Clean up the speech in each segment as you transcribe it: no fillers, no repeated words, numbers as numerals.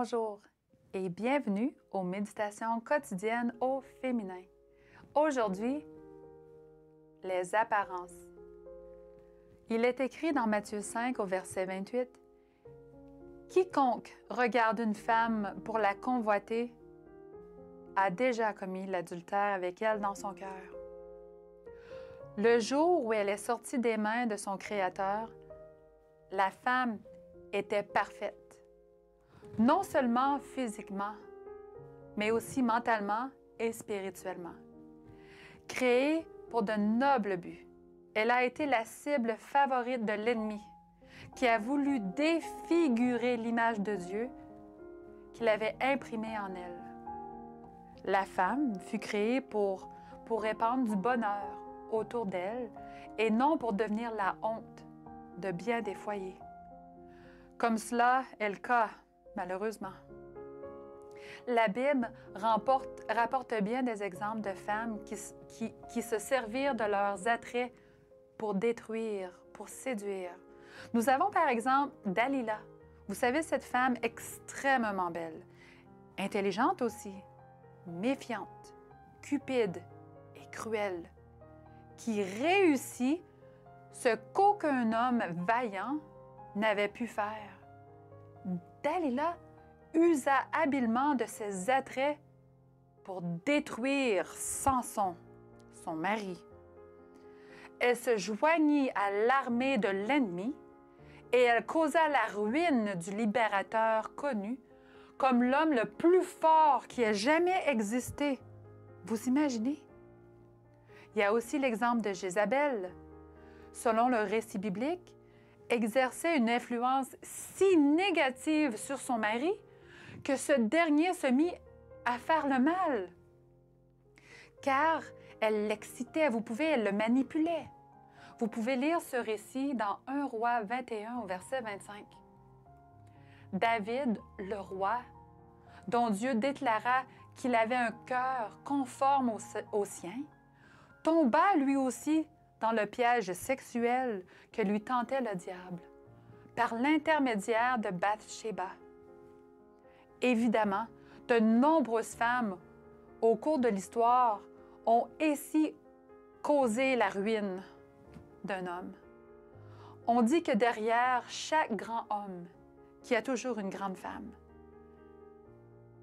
Bonjour et bienvenue aux méditations quotidiennes au féminin. Aujourd'hui, les apparences. Il est écrit dans Matthieu 5 au verset 28 « Quiconque regarde une femme pour la convoiter a déjà commis l'adultère avec elle dans son cœur. » Le jour où elle est sortie des mains de son Créateur, la femme était parfaite, non seulement physiquement, mais aussi mentalement et spirituellement. Créée pour de nobles buts, elle a été la cible favorite de l'ennemi, qui a voulu défigurer l'image de Dieu qu'il avait imprimée en elle. La femme fut créée pour répandre du bonheur autour d'elle et non pour devenir la honte de bien des foyers. Comme cela est le cas, malheureusement. La Bible rapporte bien des exemples de femmes qui se servirent de leurs attraits pour détruire, pour séduire. Nous avons par exemple Dalila. Vous savez, cette femme extrêmement belle, intelligente aussi, méfiante, cupide et cruelle, qui réussit ce qu'aucun homme vaillant n'avait pu faire. Dalila usa habilement de ses attraits pour détruire Samson, son mari. Elle se joignit à l'armée de l'ennemi et elle causa la ruine du libérateur connu comme l'homme le plus fort qui ait jamais existé. Vous imaginez? Il y a aussi l'exemple de Jézabel. Selon le récit biblique, exerçait une influence si négative sur son mari que ce dernier se mit à faire le mal. Car elle l'excitait, elle le manipulait. Vous pouvez lire ce récit dans 1 Roi 21 au verset 25. David, le roi, dont Dieu déclara qu'il avait un cœur conforme au sien, tomba lui aussi dans le piège sexuel que lui tentait le diable, par l'intermédiaire de Bathsheba. Évidemment, de nombreuses femmes, au cours de l'histoire, ont ainsi causé la ruine d'un homme. On dit que derrière chaque grand homme, qu'il y a toujours une grande femme.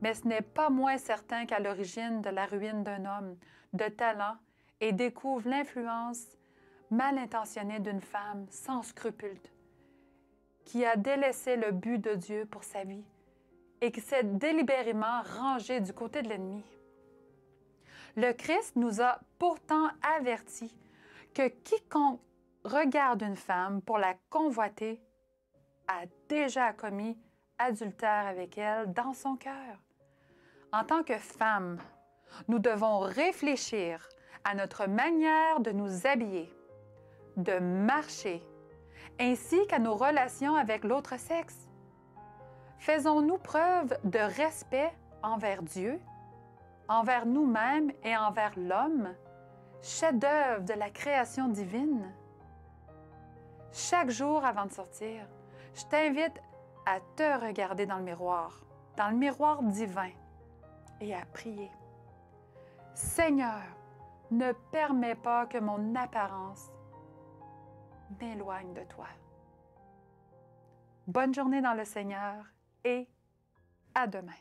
Mais ce n'est pas moins certain qu'à l'origine de la ruine d'un homme de talent et découvre l'influence mal intentionnée d'une femme sans scrupules, qui a délaissé le but de Dieu pour sa vie et qui s'est délibérément rangée du côté de l'ennemi. Le Christ nous a pourtant avertis que quiconque regarde une femme pour la convoiter a déjà commis adultère avec elle dans son cœur. En tant que femme, nous devons réfléchir à notre manière de nous habiller, de marcher, ainsi qu'à nos relations avec l'autre sexe. Faisons-nous preuve de respect envers Dieu, envers nous-mêmes et envers l'homme, chef-d'œuvre de la création divine? Chaque jour avant de sortir, je t'invite à te regarder dans le miroir divin, et à prier. Seigneur, ne permets pas que mon apparence m'éloigne de toi. Bonne journée dans le Seigneur et à demain.